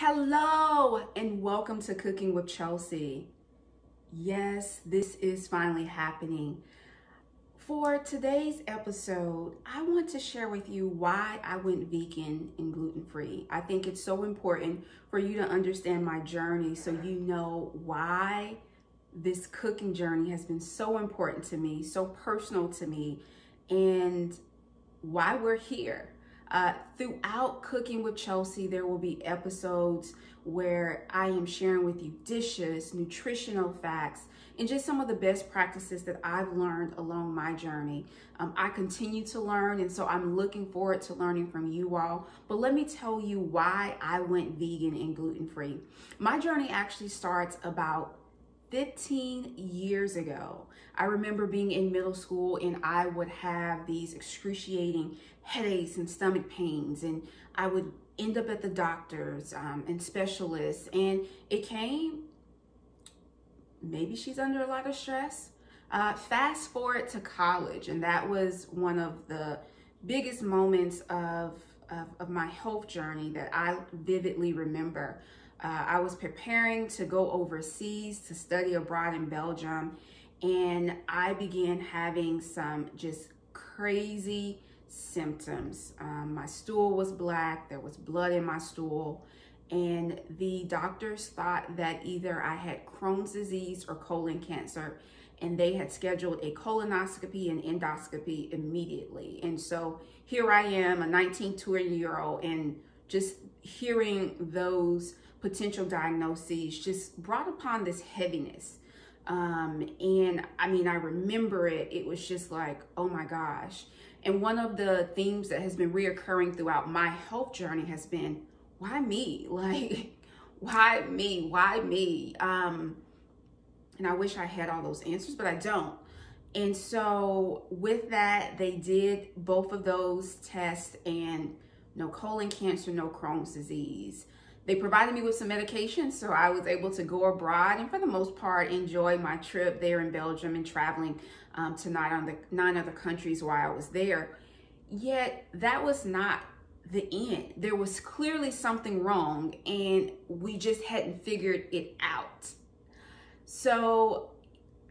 Hello and welcome to Cooking with Chelsea. Yes, this is finally happening. For today's episode, I want to share with you why I went vegan and gluten-free. I think it's so important for you to understand my journey so you know why this cooking journey has been so important to me, so personal to me, and why we're here. Throughout Cooking with Chelsea, there will be episodes where I am sharing with you dishes, nutritional facts, and just some of the best practices that I've learned along my journey. I continue to learn, and so I'm looking forward to learning from you all. But let me tell you why I went vegan and gluten-free. My journey actually starts about 15 years ago. I remember being in middle school and I would have these excruciating headaches and stomach pains, and I would end up at the doctors and specialists, and it came, maybe she's under a lot of stress. Fast forward to college, and that was one of the biggest moments of my health journey that I vividly remember. I was preparing to go overseas to study abroad in Belgium, and I began having some just crazy symptoms. My stool was black, there was blood in my stool, and the doctors thought that either I had Crohn's disease or colon cancer, and they had scheduled a colonoscopy and endoscopy immediately. And so here I am, a 19, 20-year-old, and just hearing those potential diagnoses just brought upon this heaviness. And I mean, I remember it was just like, oh my gosh. And one of the themes that has been reoccurring throughout my health journey has been, why me? Like, why me? Why me? And I wish I had all those answers, but I don't. And so with that, they did both of those tests, and no colon cancer, no Crohn's disease. They provided me with some medication, so I was able to go abroad and for the most part enjoy my trip there in Belgium and traveling to nine other countries while I was there. Yet that was not the end. There was clearly something wrong, and we just hadn't figured it out. So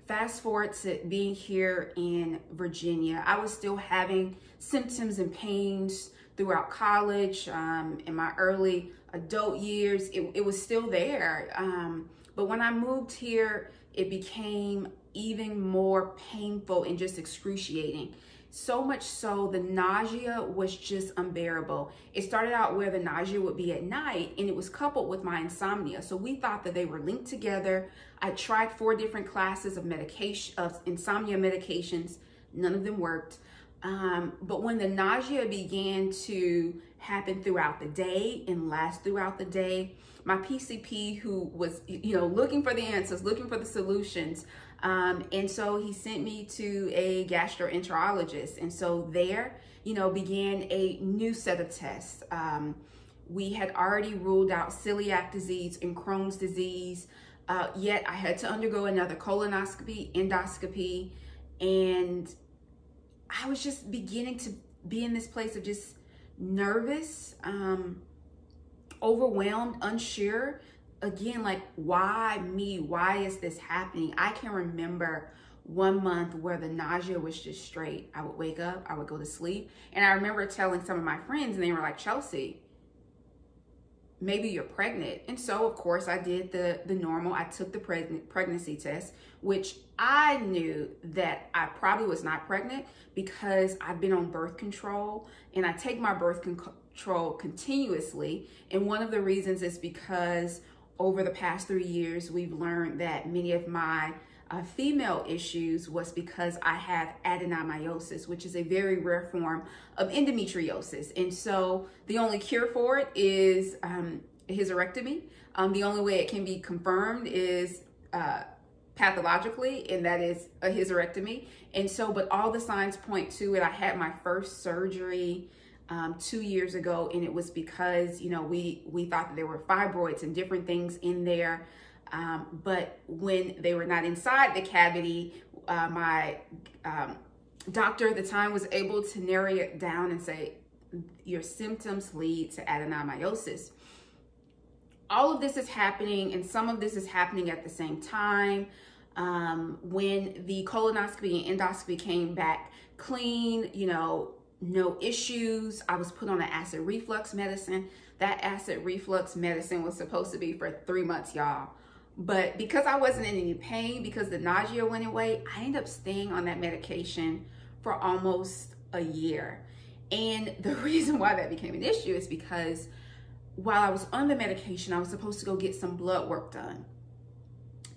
fast forward to being here in Virginia, I was still having symptoms and pains throughout college, in my early adult years. It was still there. But when I moved here, it became even more painful and just excruciating. So much so, the nausea was just unbearable. It started out where the nausea would be at night, and it was coupled with my insomnia. So we thought that they were linked together. I tried 4 different classes of medication, of insomnia medications. None of them worked. But when the nausea began to happen throughout the day and last throughout the day, my PCP, who was, looking for the answers, looking for the solutions, and so he sent me to a gastroenterologist. And so there, began a new set of tests. We had already ruled out celiac disease and Crohn's disease, yet I had to undergo another colonoscopy, endoscopy, and I was just beginning to be in this place of just nervous, overwhelmed, unsure. Again, like, why me? Why is this happening? I can remember one month where the nausea was just straight. I would wake up, I would go to sleep. And I remember telling some of my friends, and they were like, Chelsea, maybe you're pregnant. And so of course I did the normal. I took the pregnancy test, which I knew that I probably was not pregnant because I've been on birth control, and I take my birth control continuously. And one of the reasons is because over the past 3 years, we've learned that many of my female issues was because I have adenomyosis, which is a very rare form of endometriosis. And so the only cure for it is a hysterectomy. The only way it can be confirmed is pathologically, and that is a hysterectomy. And so, but all the signs point to it. I had my first surgery 2 years ago, and it was because, we thought that there were fibroids and different things in there. But when they were not inside the cavity, my doctor at the time was able to narrow it down and say, your symptoms lead to adenomyosis. all of this is happening, and some of this is happening at the same time. When the colonoscopy and endoscopy came back clean, you know, no issues, I was put on an acid reflux medicine. That acid reflux medicine was supposed to be for 3 months, y'all. But because I wasn't in any pain, because the nausea went away, I ended up staying on that medication for almost a year. And the reason why that became an issue is because while I was on the medication, I was supposed to go get some blood work done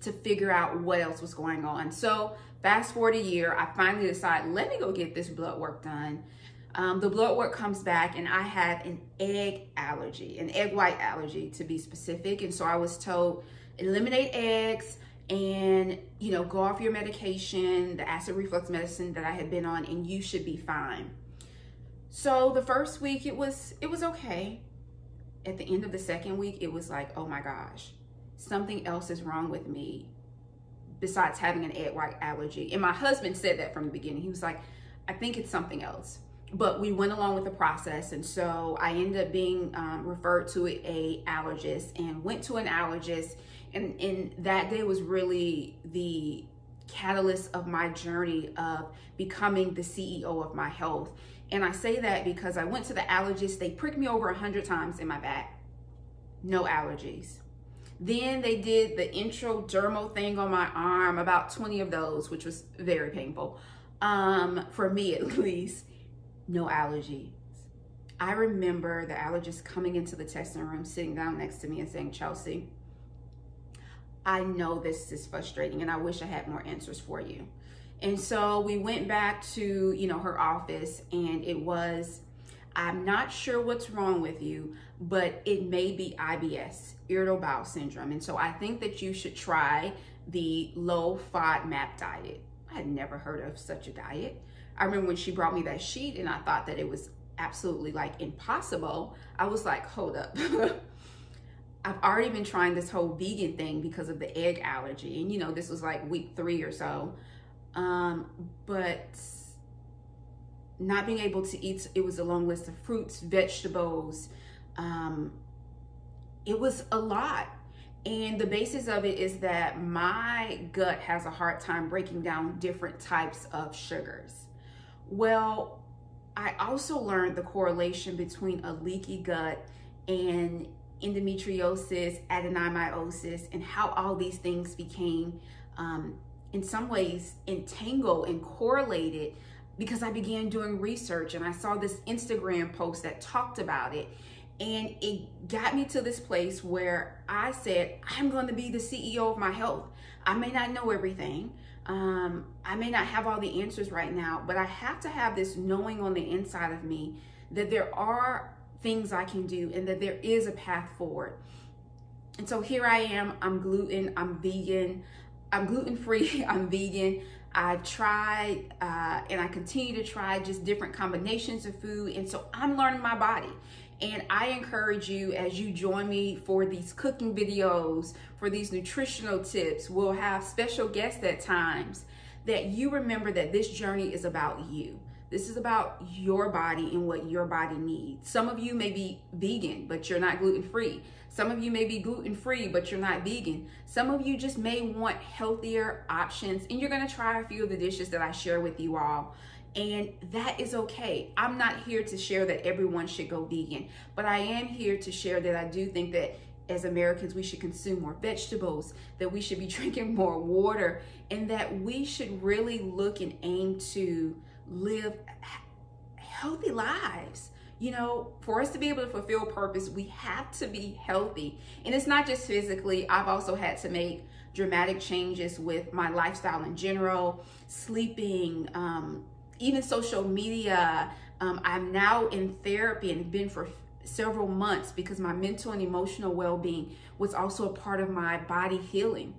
to figure out what else was going on. So fast forward a year, I finally decided, let me go get this blood work done. The blood work comes back and I had an egg allergy, an egg white allergy to be specific. And so I was told, eliminate eggs and, you know, go off your medication, the acid reflux medicine that I had been on, and you should be fine. So the first week it was okay. At the end of the second week, it was like, oh my gosh, something else is wrong with me besides having an egg white allergy. And my husband said that from the beginning. He was like, I think it's something else. But we went along with the process. And so I ended up being referred to an allergist and went to an allergist. And that day was really the catalyst of my journey of becoming the CEO of my health. And I say that because I went to the allergist. They pricked me over 100 times in my back. No allergies. Then they did the intradermal thing on my arm, about 20 of those, which was very painful, for me at least. No allergies. I remember the allergist coming into the testing room, sitting down next to me and saying, Chelsi, I know this is frustrating and I wish I had more answers for you. And so we went back to, you know, her office, and it was, I'm not sure what's wrong with you, but it may be IBS, irritable bowel syndrome. And so I think that you should try the low FODMAP diet. I had never heard of such a diet. I remember when she brought me that sheet and I thought that it was absolutely like impossible. I was like, hold up. I've already been trying this whole vegan thing because of the egg allergy. And you know, this was like week 3 or so. But not being able to eat, it was a long list of fruits, vegetables. It was a lot. And the basis of it is that my gut has a hard time breaking down different types of sugars. Well, I also learned the correlation between a leaky gut and endometriosis, adenomyosis, and how all these things became, in some ways, entangled and correlated, because I began doing research and I saw this Instagram post that talked about it. And it got me to this place where I said, I'm going to be the CEO of my health. I may not know everything. I may not have all the answers right now, but I have to have this knowing on the inside of me that there are things I can do and that there is a path forward. And so here I am. I'm gluten, I'm vegan, I'm gluten-free, I'm vegan. I've tried and I continue to try just different combinations of food. And so I'm learning my body. And I encourage you, as you join me for these cooking videos, for these nutritional tips, we'll have special guests at times, that you remember that this journey is about you. This is about your body and what your body needs. Some of you may be vegan, but you're not gluten-free. Some of you may be gluten-free, but you're not vegan. Some of you just may want healthier options, and you're gonna try a few of the dishes that I share with you all. And that is okay. I'm not here to share that everyone should go vegan, but I am here to share that I do think that as Americans, we should consume more vegetables, that we should be drinking more water, and that we should really look and aim to live healthy lives. You know, for us to be able to fulfill purpose, we have to be healthy. And it's not just physically. I've also had to make dramatic changes with my lifestyle in general, sleeping, even social media. I'm now in therapy and have been for several months because my mental and emotional well-being was also a part of my body healing.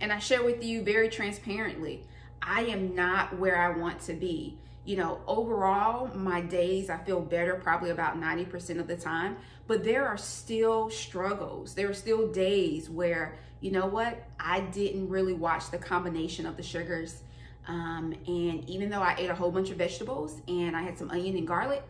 And I share with you very transparently, I am not where I want to be. You know, overall, my days, I feel better probably about 90% of the time, but there are still struggles. There are still days where, you know what, I didn't really watch the combination of the sugars. And even though I ate a whole bunch of vegetables and I had some onion and garlic,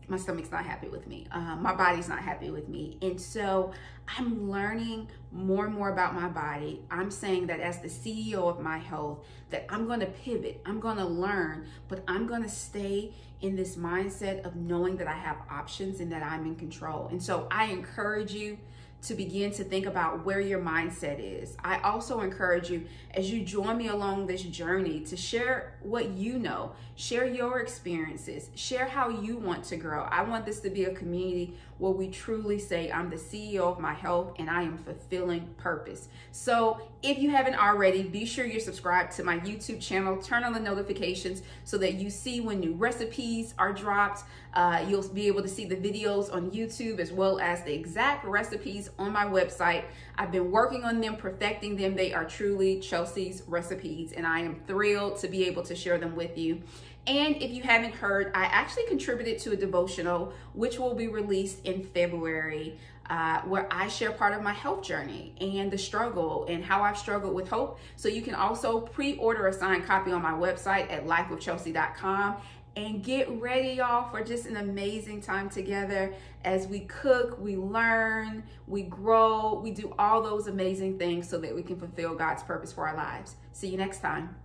my stomach's not happy with me. My body's not happy with me. And so I'm learning more and more about my body. I'm saying that as the CEO of my health, that I'm going to pivot, I'm going to learn, but I'm going to stay in this mindset of knowing that I have options and that I'm in control. And so I encourage you to begin to think about where your mindset is. I also encourage you, as you join me along this journey, to share what you know, share your experiences, share how you want to grow. I want this to be a community where we truly say, I'm the CEO of my health and I am fulfilling purpose. So if you haven't already, be sure you're subscribed to my YouTube channel, turn on the notifications so that you see when new recipes are dropped. You'll be able to see the videos on YouTube as well as the exact recipes on my website. I've been working on them, perfecting them. They are truly Chelsi's recipes, and I am thrilled to be able to share them with you. And if you haven't heard, I actually contributed to a devotional, which will be released in February, where I share part of my health journey and the struggle and how I've struggled with hope. So you can also pre-order a signed copy on my website at lifewithchelsi.com. And get ready, y'all, for just an amazing time together as we cook, we learn, we grow, we do all those amazing things so that we can fulfill God's purpose for our lives. See you next time.